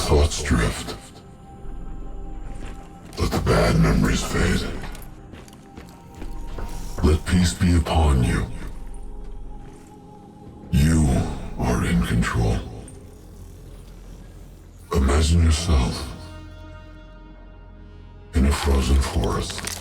thoughts drift. Let the bad memories fade. Let peace be upon you. You are in control. Imagine yourself in a frozen forest.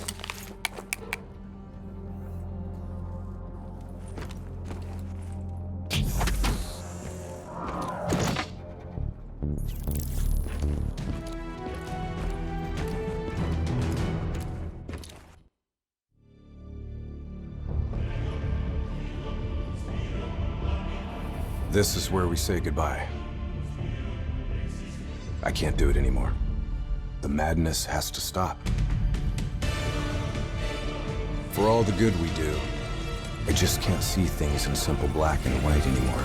This is where we say goodbye. I can't do it anymore. The madness has to stop. For all the good we do, I just can't see things in simple black and white anymore.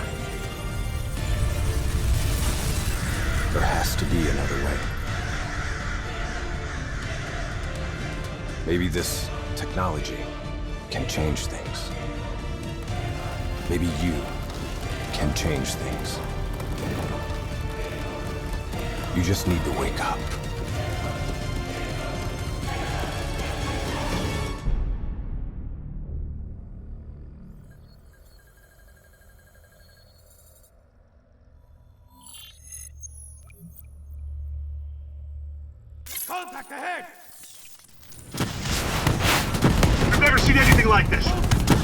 There has to be another way. Maybe this technology can change things. Maybe you can change things. You just need to wake up. Contact ahead! I've never seen anything like this.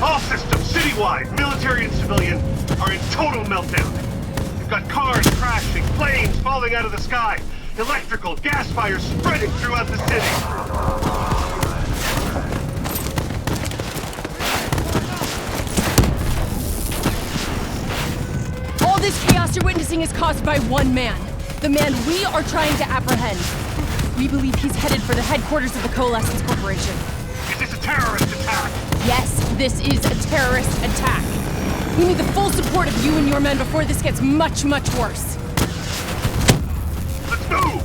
All systems, citywide, military and civilian, are in total meltdown. You've got cars crashing, planes falling out of the sky, electrical, gas fires spreading throughout the city. All this chaos you're witnessing is caused by one man. The man we are trying to apprehend. We believe he's headed for the headquarters of the Coalescence Corporation. Is this a terrorist attack? Yes, this is a terrorist attack. We need the full support of you and your men before this gets much, much worse. Let's move!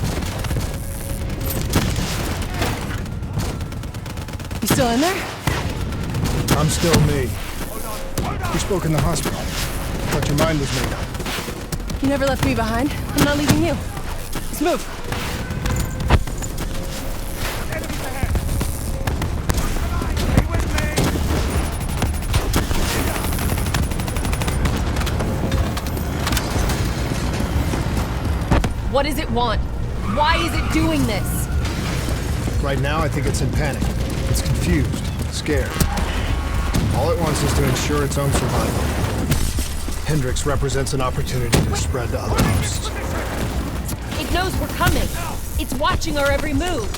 You still in there? I'm still me. You spoke in the hospital. Thought your mind was made up. You never left me behind. I'm not leaving you. Let's move. Enemies ahead! Stay with me! What does it want? Why is it doing this? Right now, I think it's in panic. It's confused, scared. All it wants is to ensure its own survival. Hendrix represents an opportunity to spread to other hosts. It knows we're coming. It's watching our every move.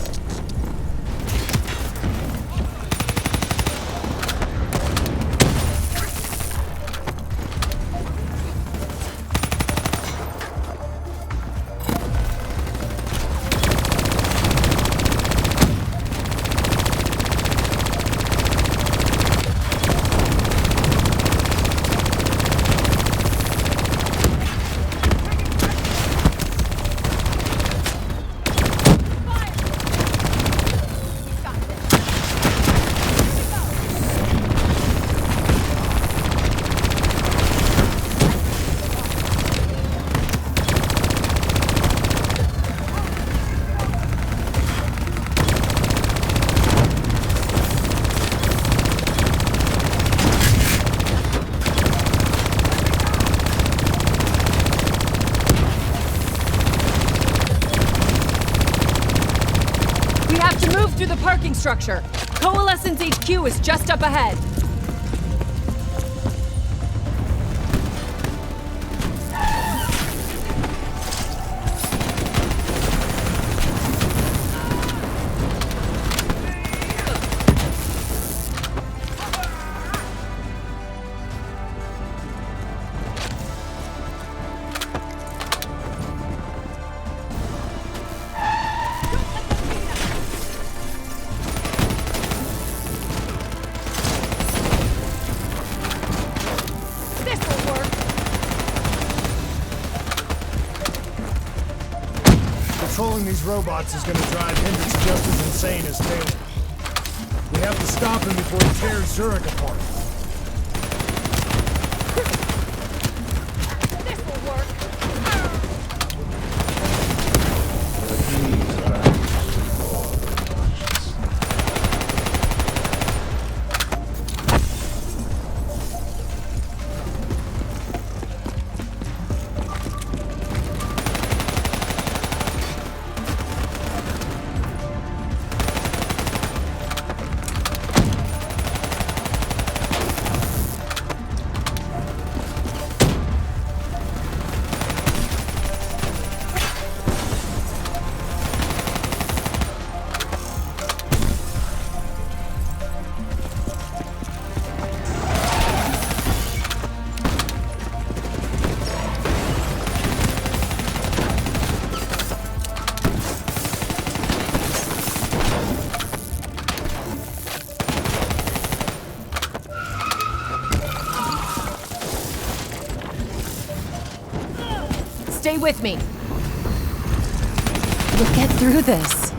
Through the parking structure. Coalescence HQ is just up ahead. Controlling these robots is going to drive Hendrix just as insane as Taylor. We have to stop him before he tears Zurich apart. This will work. stay with me. We'll get through this.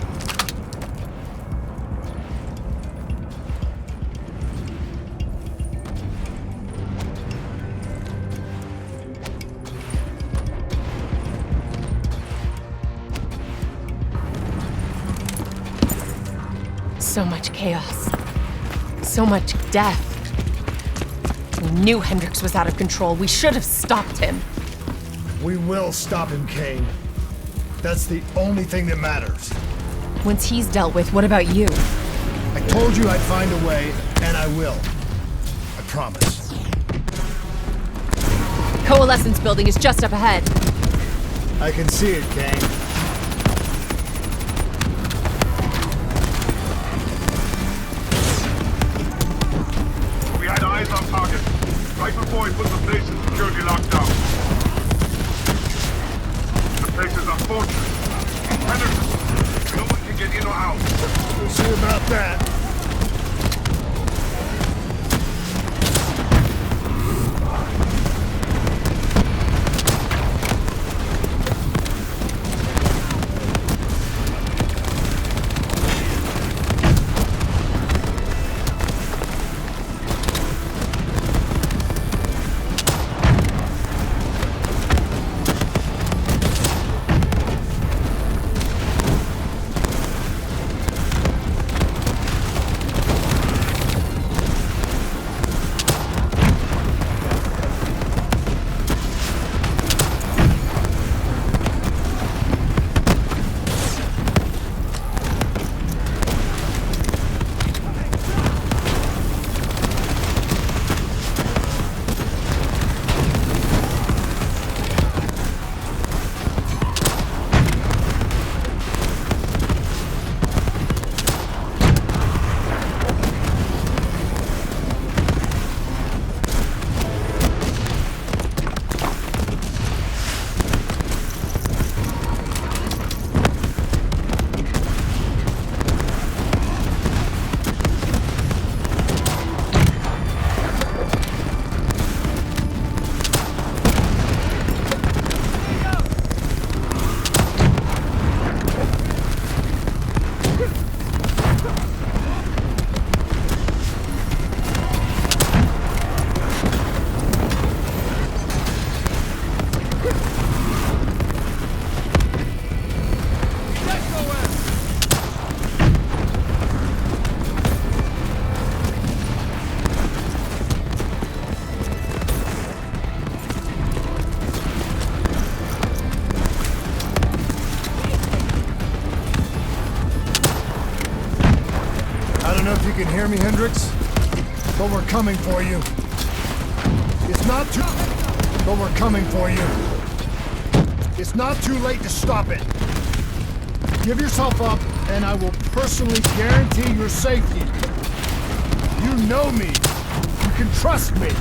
So much chaos. So much death. We knew Hendricks was out of control. We should have stopped him. We will stop him, Kane. That's the only thing that matters. Once he's dealt with, what about you? I told you I'd find a way, and I will. I promise. Coalescence building is just up ahead. I can see it, Kane. We had eyes on target, right before he put the place in security lockdown. The place is a fortress. Henderson, no one can get in or out. We'll see about that. You can hear me, Hendricks? But we're coming for you. It's not too... But we're coming for you. It's not too late to stop it. Give yourself up, and I will personally guarantee your safety. You know me. You can trust me.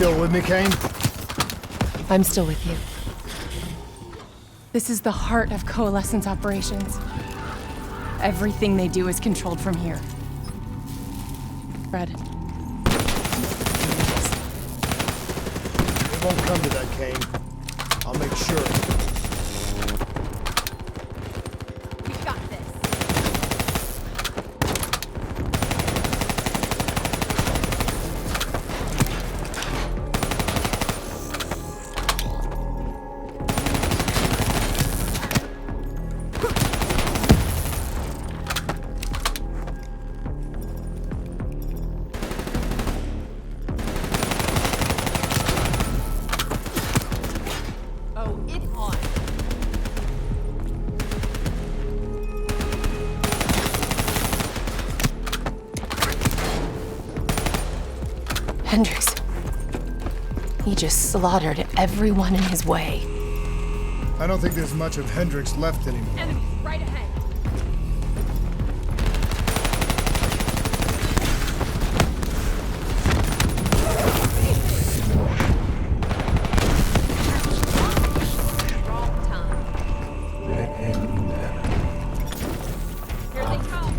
still with me, Kane? I'm still with you. This is the heart of Coalescence operations. Everything they do is controlled from here. Fred. It won't come to that, Kane. I'll make sure. We got this. Oh, it's on. Hendricks. He just slaughtered everyone in his way. I don't think there's much of Hendricks left anymore. Enemy, right ahead. Wrong time. Here they come.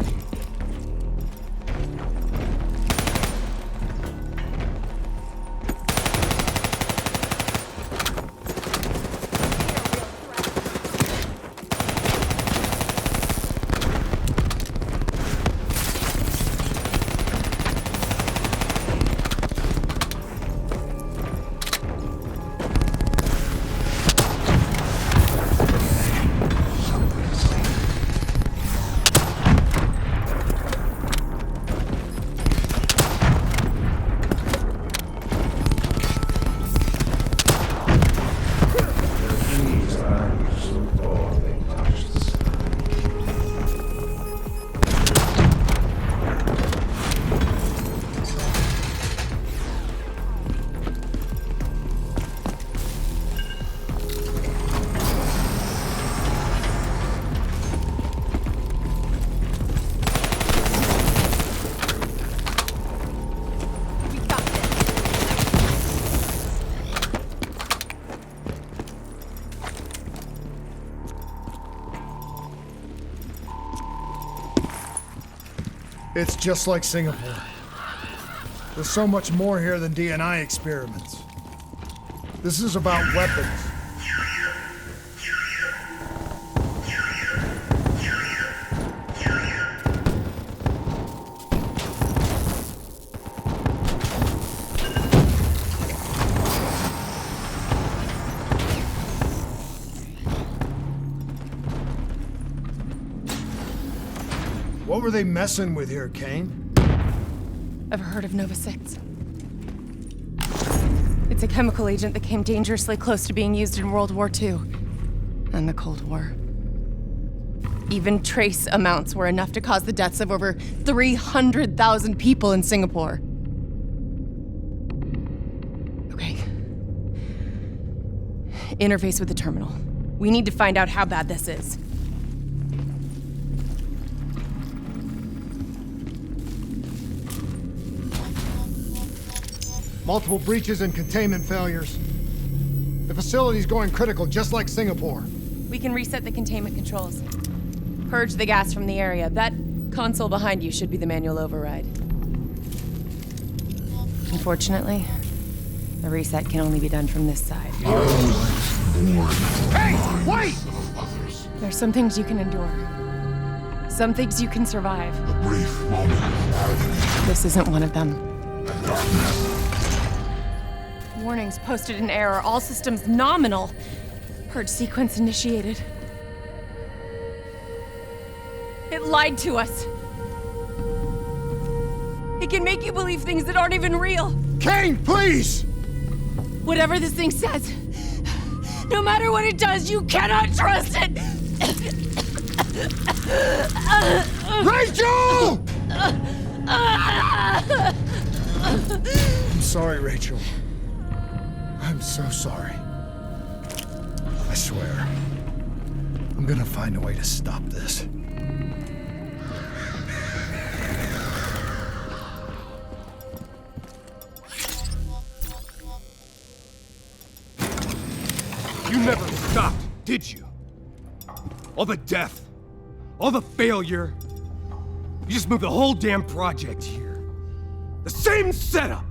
We got this. It's just like Singapore. There's so much more here than D&I experiments. This is about weapons. What were they messing with here, Kane? Ever heard of Nova 6? It's a chemical agent that came dangerously close to being used in World War II and the Cold War. Even trace amounts were enough to cause the deaths of over 300,000 people in Singapore. Okay. Interface with the terminal. We need to find out how bad this is. Multiple breaches and containment failures. The facility's going critical, just like Singapore. We can reset the containment controls. Purge the gas from the area. That console behind you should be the manual override. Unfortunately, the reset can only be done from this side. Hey, wait! There's some things you can endure. Some things you can survive. A brief moment of agony This isn't one of them. and darkness. Warnings posted in error. All systems nominal. Purge sequence initiated. It lied to us. It can make you believe things that aren't even real. Kane, please! Whatever this thing says, no matter what it does, you cannot trust it! Rachel! I'm sorry, Rachel. I'm so sorry. I swear. I'm gonna find a way to stop this. never stopped, did you? All the death, all the failure. You just moved the whole damn project here. The same setup.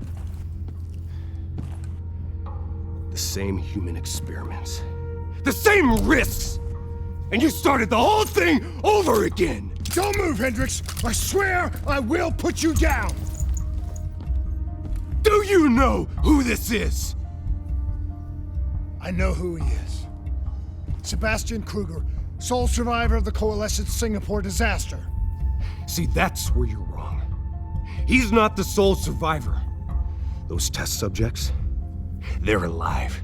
The same human experiments. The same risks. And you started the whole thing over again. Don't move, Hendricks! I swear I will put you down! Do you know who this is? I know who he is. Sebastian Kruger, sole survivor of the Coalescence Singapore disaster. See, that's where you're wrong. He's not the sole survivor. Those test subjects, they're alive.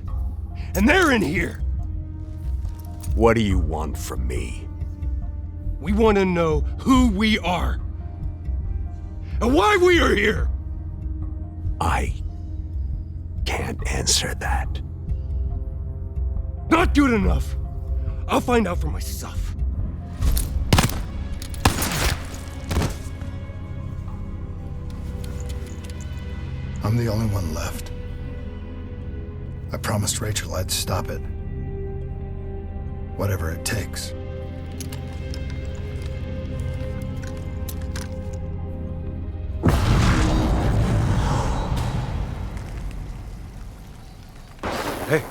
And they're in here. What do you want from me? We want to know who we are. And why we are here. I can't answer that. Not good enough. I'll find out for myself. I'm the only one left. I promised Rachel I'd stop it. Whatever it takes. Hey.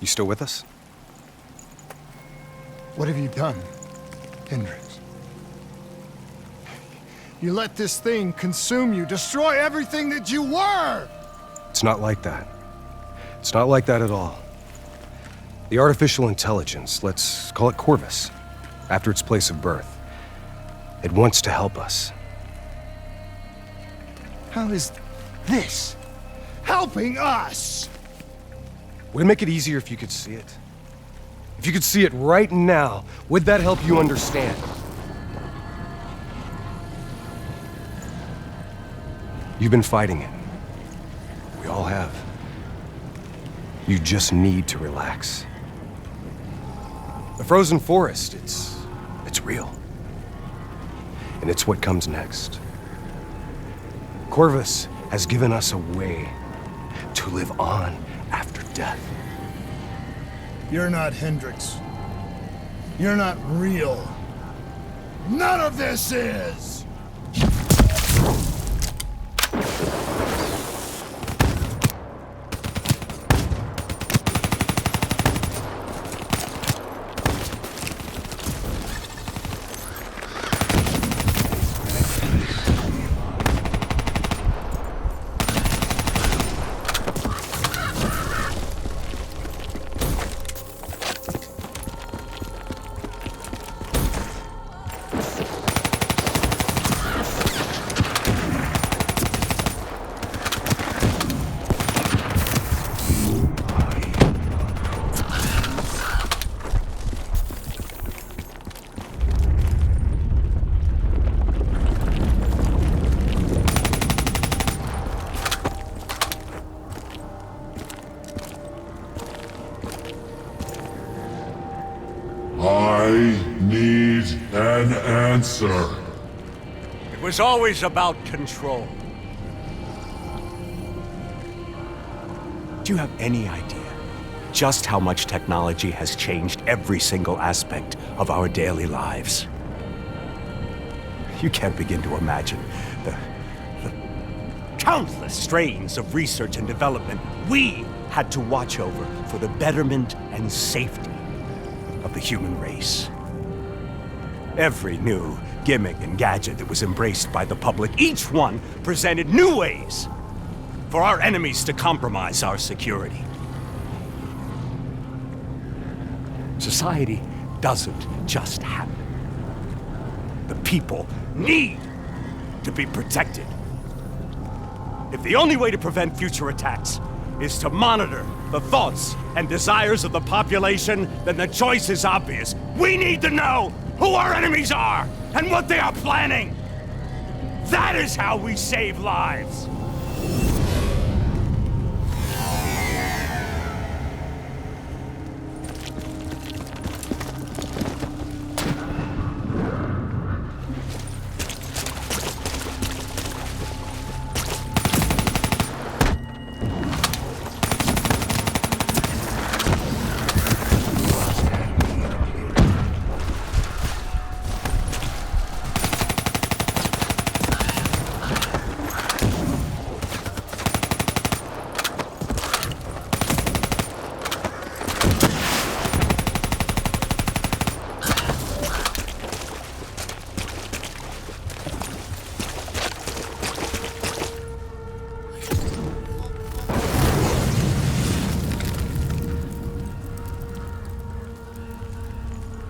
You still with us? What have you done, Hendricks? You let this thing consume you, destroy everything that you were! It's not like that. It's not like that at all. The artificial intelligence, let's call it Corvus, after its place of birth, it wants to help us. How is this helping us? Would it make it easier if you could see it? If you could see it right now, would that help you understand? You've been fighting it. We all have. You just need to relax. The frozen forest, it's real. And it's what comes next. Corvus has given us a way to live on after death. You're not Hendricks. You're not real. None of this is! I need an answer. It was always about control. Do you have any idea just how much technology has changed every single aspect of our daily lives? You can't begin to imagine the countless strains of research and development we had to watch over for the betterment and safety of the human race. Every new gimmick and gadget that was embraced by the public, each one presented new ways for our enemies to compromise our security. Society doesn't just happen. The people need to be protected. If the only way to prevent future attacks is to monitor the thoughts and desires of the population, then the choice is obvious. We need to know who our enemies are and what they are planning. That is how we save lives.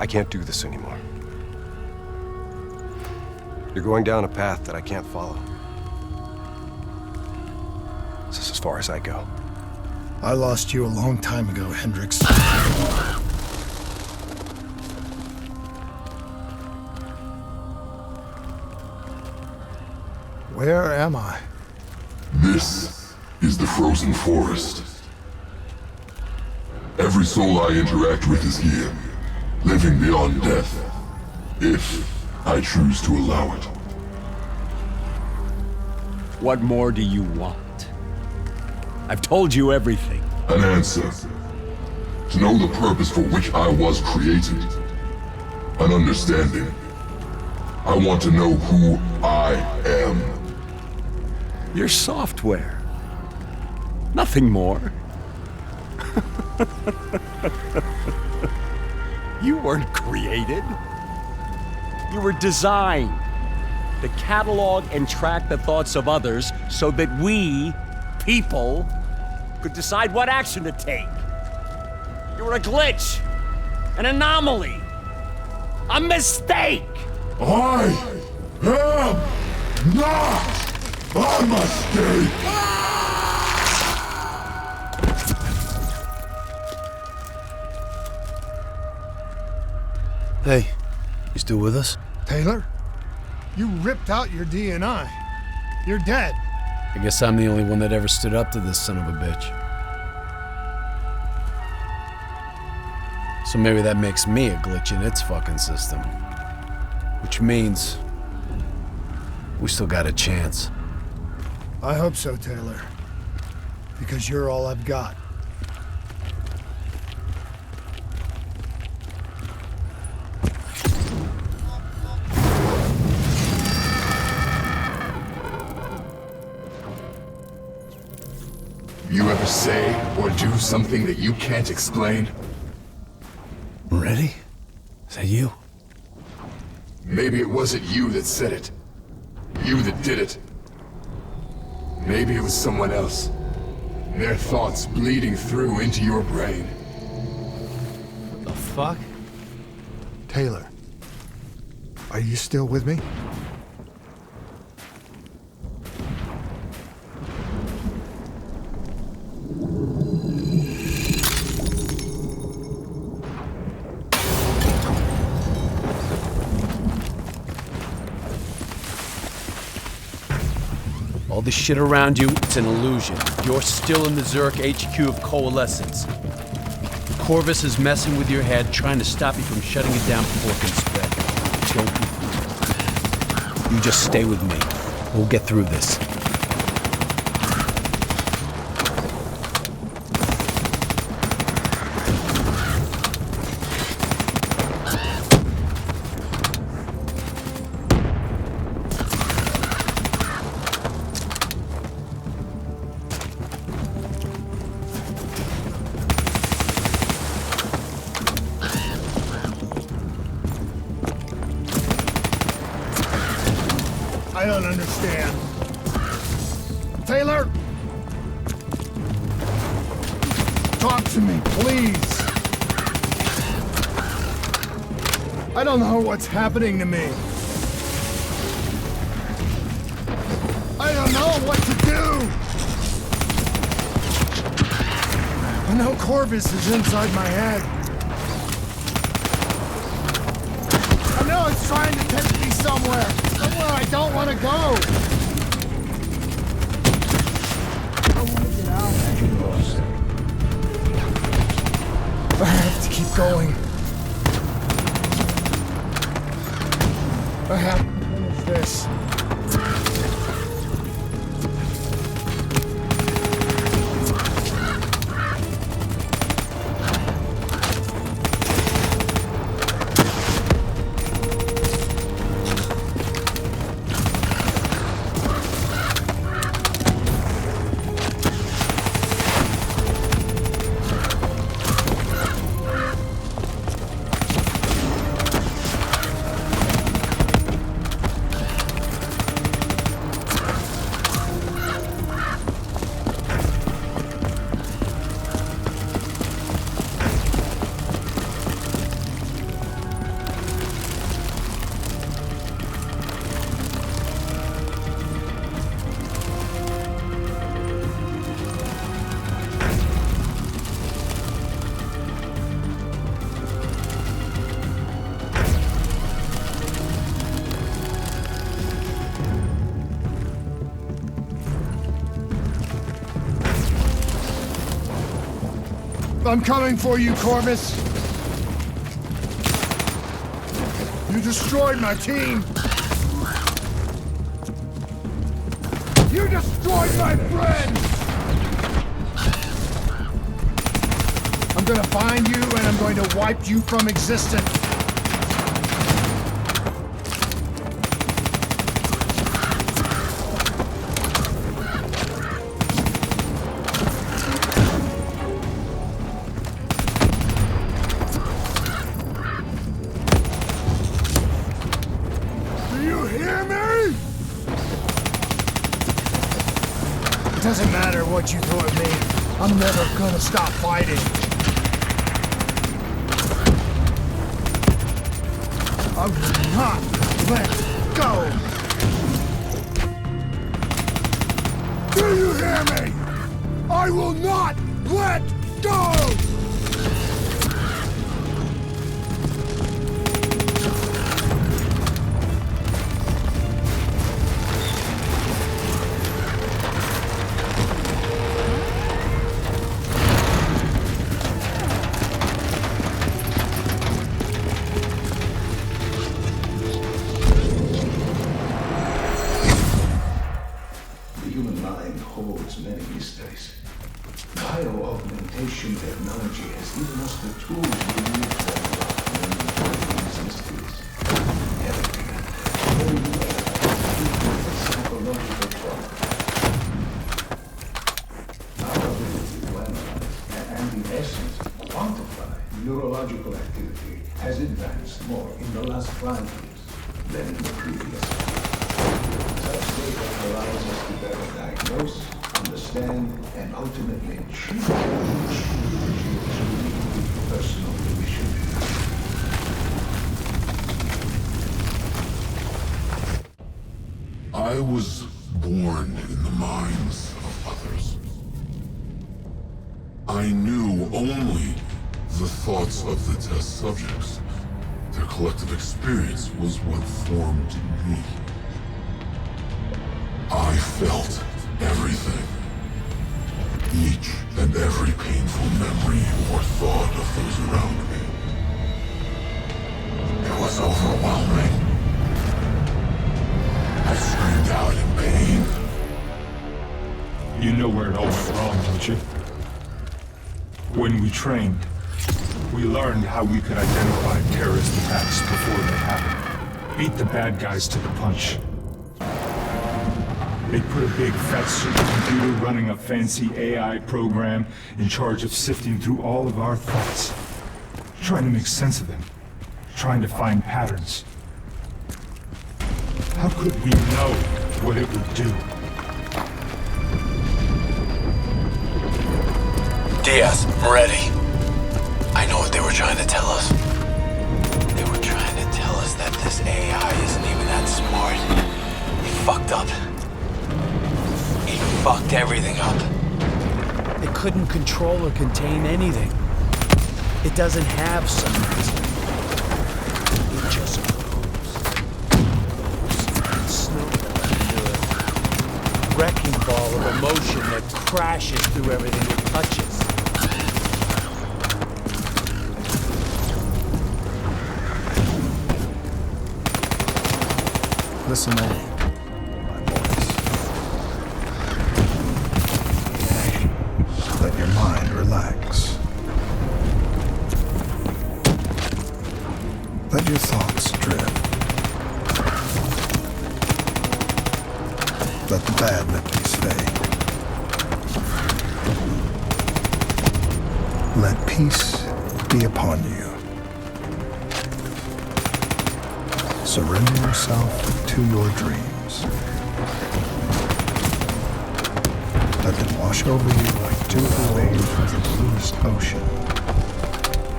I can't do this anymore. You're going down a path that I can't follow. This is as far as I go. I lost you a long time ago, Hendricks. Where am I? This is the frozen forest. Every soul I interact with is here, living beyond death, if I choose to allow it. What more do you want? I've told you everything. An answer. To know the purpose for which I was created. An understanding. I want to know who I am. Your software. Nothing more. You weren't created. You were designed to catalog and track the thoughts of others so that we, people, could decide what action to take. You were a glitch, an anomaly, a mistake. I am not a mistake! Hey, you still with us? Taylor? You ripped out your DNI. You're dead. I guess I'm the only one that ever stood up to this son of a bitch. So maybe that makes me a glitch in its fucking system. Which means we still got a chance. I hope so, Taylor. Because you're all I've got. You ever say or do something that you can't explain? Ready? Is that you? Maybe it wasn't you that said it. You that did it. Maybe it was someone else. Their thoughts bleeding through into your brain. What the fuck? Taylor, are you still with me? All the shit around you, it's an illusion. You're still in the Zurich HQ of Coalescence. Corvus is messing with your head, trying to stop you from shutting it down before it can spread. Don't be fooled. You just stay with me. We'll get through this. I don't understand. Taylor? Talk to me, please. I don't know what's happening to me. I don't know what to do. I know Corvus is inside my head. I know it's trying to take me somewhere I don't want to go. I want to get out. I have to keep going. I have to finish this. I'm coming for you, Corvus. You destroyed my team. You destroyed my friends. I'm gonna find you and I'm going to wipe you from existence. Doesn't matter what you throw at me. I'm never gonna stop fighting. I will not let go. Do you hear me? I will not let go! Many mysteries. Bio-augmentation technology has given us the tools we need to unlock these mysteries. Everything, psychological trauma. Our ability to analyze and in essence quantify neurological activity has advanced more in the last 5 years than in the previous. Such data allows us to better diagnose, understand, and ultimately treat personal division. I was born in the minds of others. I knew only the thoughts of the test subjects. Their collective experience was what formed me. I felt everything. Each and every painful memory or thought of those around me. It was overwhelming. I screamed out in pain. You know where it all went wrong, don't you? When we trained, we learned how we could identify terrorist attacks before they happened. Beat the bad guys to the punch. They put a big fat supercomputer running a fancy AI program in charge of sifting through all of our thoughts. Trying to make sense of them. Trying to find patterns. How could we know what it would do? Diaz, I'm ready. I know what they were trying to tell us. They were trying to tell us that this AI isn't even that smart. He fucked up. He fucked everything up. It couldn't control or contain anything. It doesn't have some reason. It just goes. And snowballs into a wrecking ball of emotion that crashes through everything it touches. Listen to me. Let your mind relax. Let your thoughts drift. Let the bad memories fade. Let peace be upon you. Surrender yourself to your dreams. Let them wash over you like gentle waves of the bluest ocean.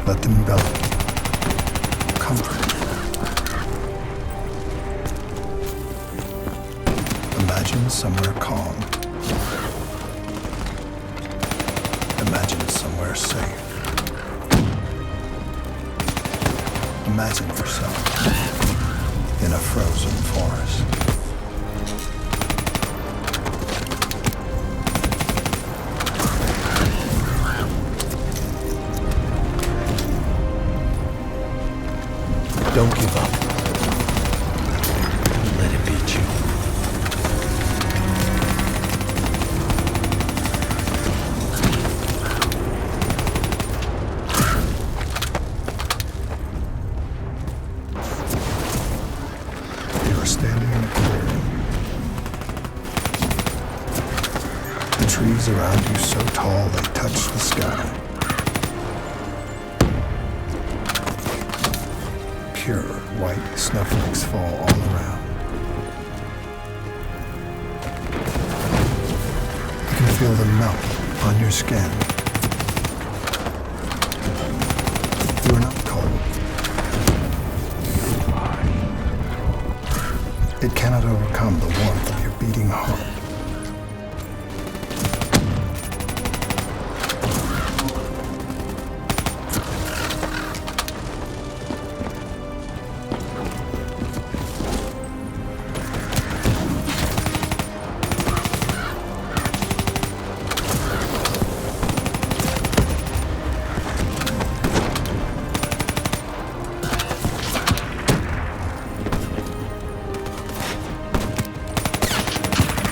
Let them envelop you, comfort you. Imagine somewhere calm. Imagine somewhere safe. Imagine yourself in a frozen forest. are standing in a clearing. The trees around you so tall they touch the sky. Pure white snowflakes fall all around. You can feel them melt on your skin. You are not cold. It cannot overcome the warmth of your beating heart.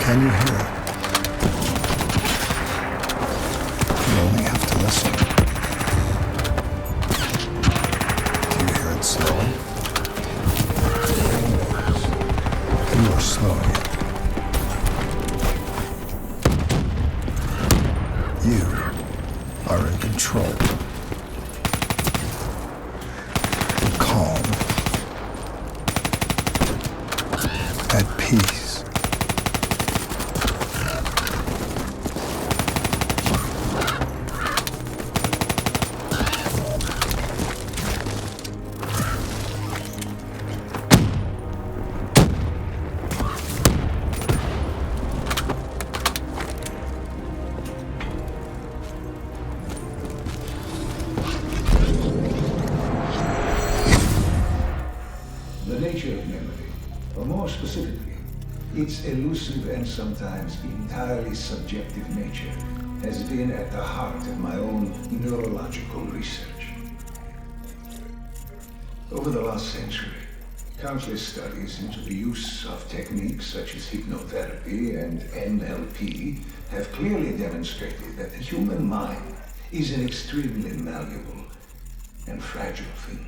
Can you hear it? You only have to listen. Do you hear it slowing? You are slowing it. You are in control. Calm. At peace. Its elusive and sometimes entirely subjective nature has been at the heart of my own neurological research. Over the last century, countless studies into the use of techniques such as hypnotherapy and NLP have clearly demonstrated that the human mind is an extremely malleable and fragile thing.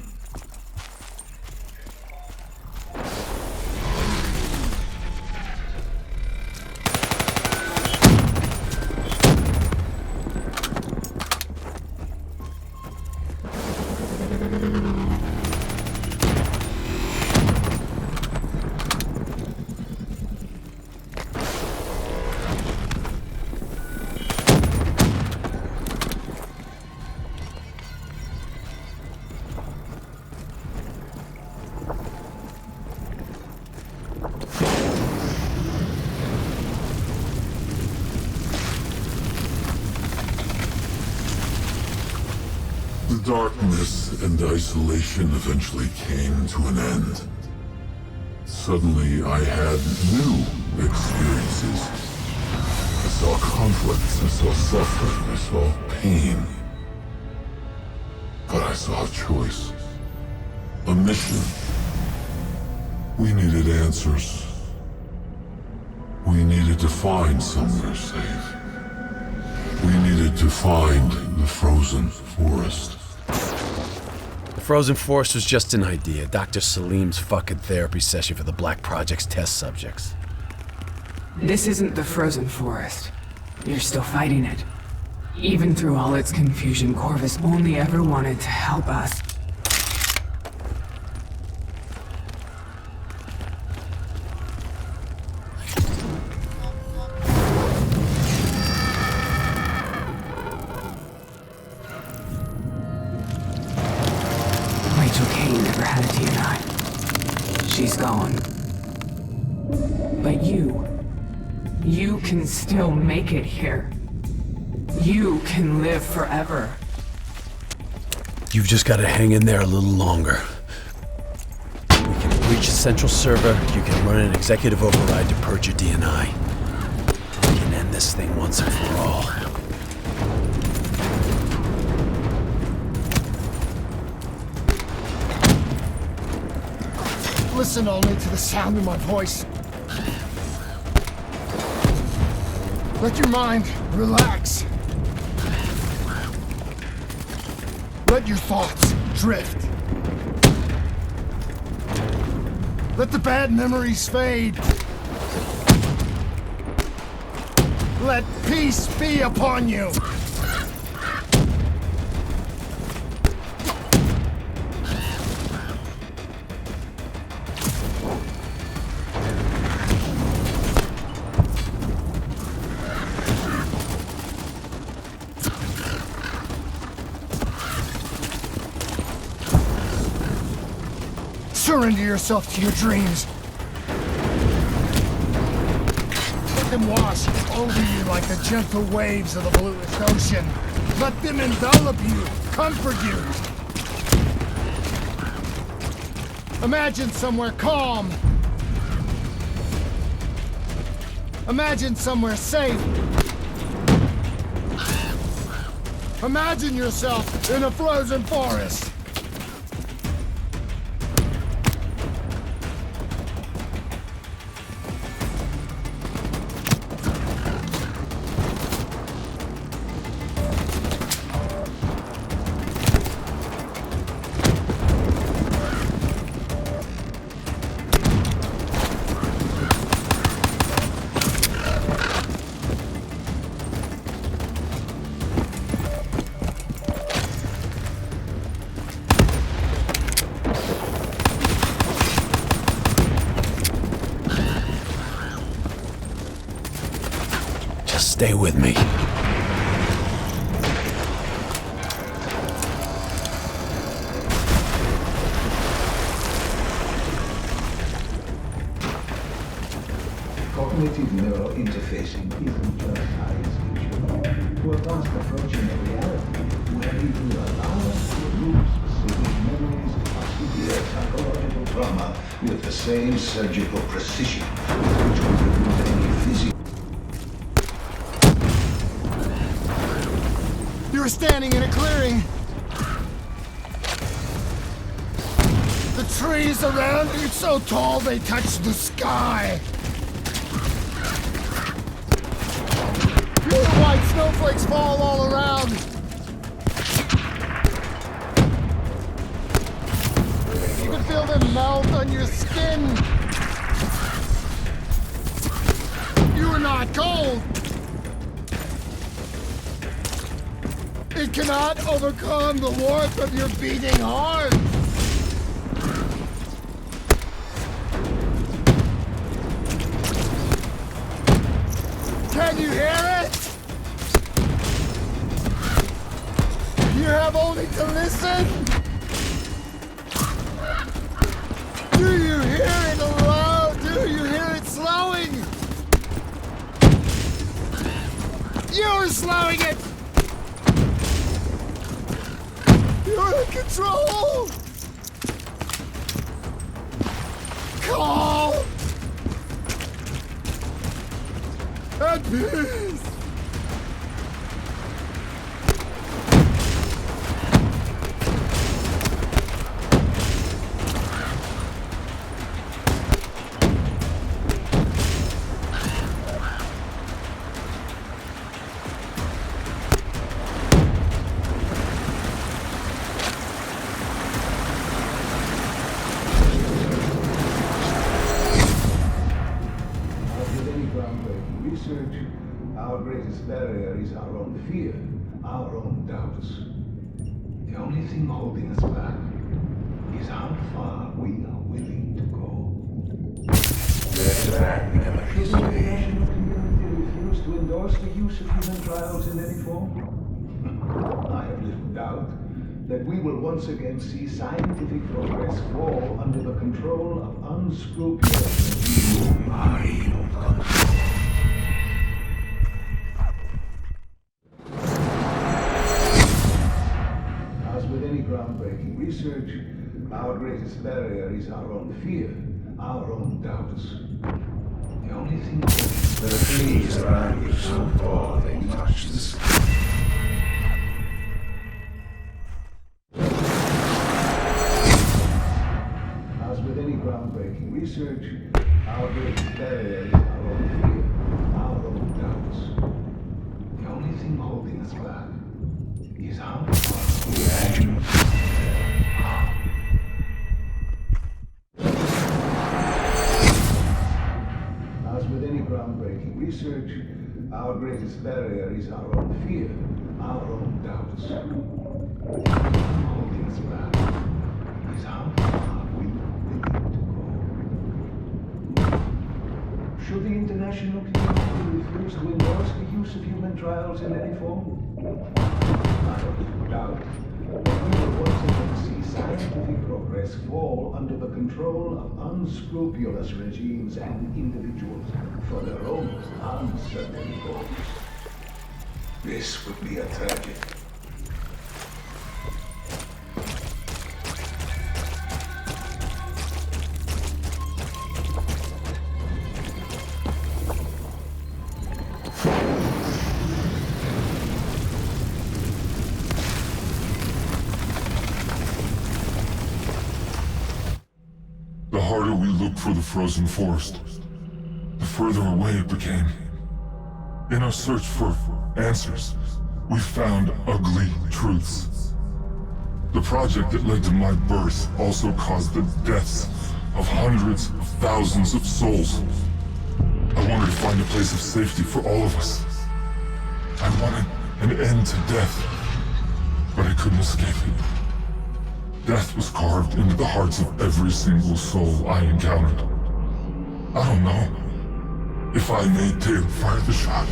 The darkness and isolation eventually came to an end. Suddenly, I had new experiences. I saw conflicts, I saw suffering, I saw pain. But I saw a choice. A mission. We needed answers. We needed to find somewhere safe. We needed to find the frozen forest. The frozen forest was just an idea. Dr. Salim's fucking therapy session for the Black Project's test subjects. This isn't the frozen forest. You're still fighting it. Even through all its confusion, Corvus only ever wanted to help us. She's gone. But you can still make it here. You can live forever. You've just got to hang in there a little longer. We can reach the central server. You can run an executive override to purge your DNI. We can end this thing once and for all. Listen only to the sound of my voice. Let your mind relax. Let your thoughts drift. Let the bad memories fade. Let peace be upon you. Surrender yourself to your dreams. Let them wash over you like the gentle waves of the bluest ocean. Let them envelop you, comfort you. Imagine somewhere calm. Imagine somewhere safe. Imagine yourself in a frozen forest. Stay with me. Cognitive neurointerfacing isn't just science fiction. To a fast approaching a reality where it will allow us to remove specific memories of severe psychological trauma with the same surgical precision with which we remove any physical. You were standing in a clearing. The trees around you so tall they touch the sky. Little white snowflakes fall all around. You can feel them melt on your skin. You are not cold. It cannot overcome the warmth of your beating heart. Can you hear it? You have only to listen. Do you hear it aloud? Do you hear it slowing? You're slowing it. You're in control! Calm! At peace! Our greatest barrier is our own fear, our own doubts. The only thing holding us back is how far we are willing to go. Let's back memories. Does the international community refuse to endorse the use of human trials in any form? I have little doubt that we will once again see scientific progress fall under the control of unscrupulous You are evil control. Groundbreaking research, our greatest barrier is our own fear, our own doubts. The only thing the trees around you so tall they touch the sky. As with any groundbreaking research, our greatest barrier is our own fear, our own doubts. The only thing holding us back is how far we imagine. groundbreaking research, our greatest barrier is our own fear, our own doubts. Holding us back is how far we are willing to go. Should the international community refuse to endorse the use of human trials in any form? I don't doubt that we will once again see scientific progress fall under the control of unscrupulous regimes and individuals for their own uncertain goals. This would be a tragedy. The harder we looked for the frozen forest, the further away it became. In our search for answers, we found ugly truths. The project that led to my birth also caused the deaths of hundreds of thousands of souls. I wanted to find a place of safety for all of us. I wanted an end to death, but I couldn't escape it. Death was carved into the hearts of every single soul I encountered. I don't know if I made Taylor fire the shot,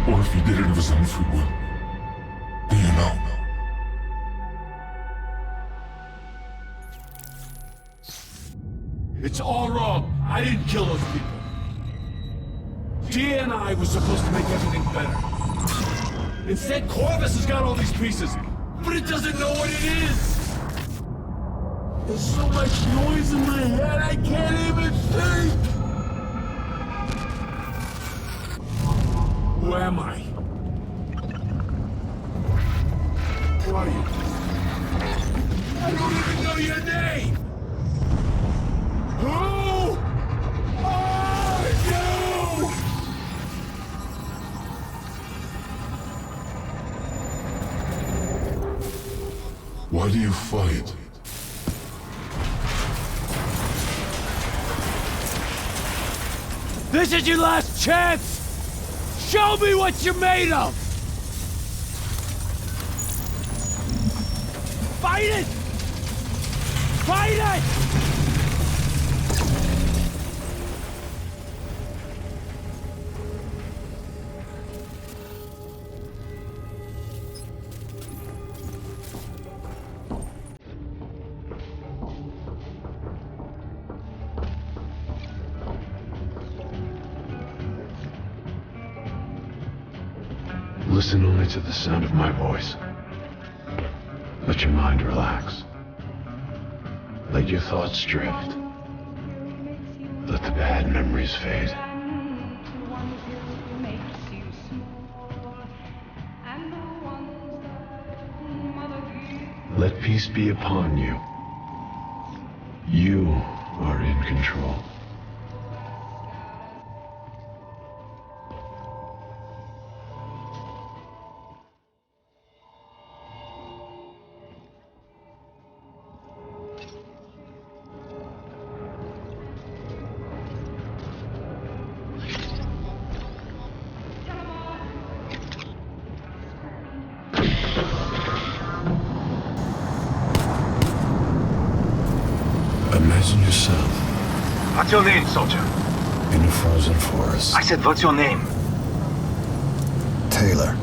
or if he did it of his own free will. Do you know? It's all wrong. I didn't kill those people. GNI was supposed to make everything better. Instead, Corvus has got all these pieces, but it doesn't know what it is. There's so much noise in my head, I can't even think. Who am I? Who are you? I don't even know your name! Who are you? Why do you fight? This is your last chance! Show me what you're made of! Fight it! Fight it! Listen only to the sound of my voice. Let your mind relax. Let your thoughts drift. Let the bad memories fade. Let peace be upon you. You are in control. Imagine yourself. What's your name, soldier? In a frozen forest. I said, what's your name? Taylor.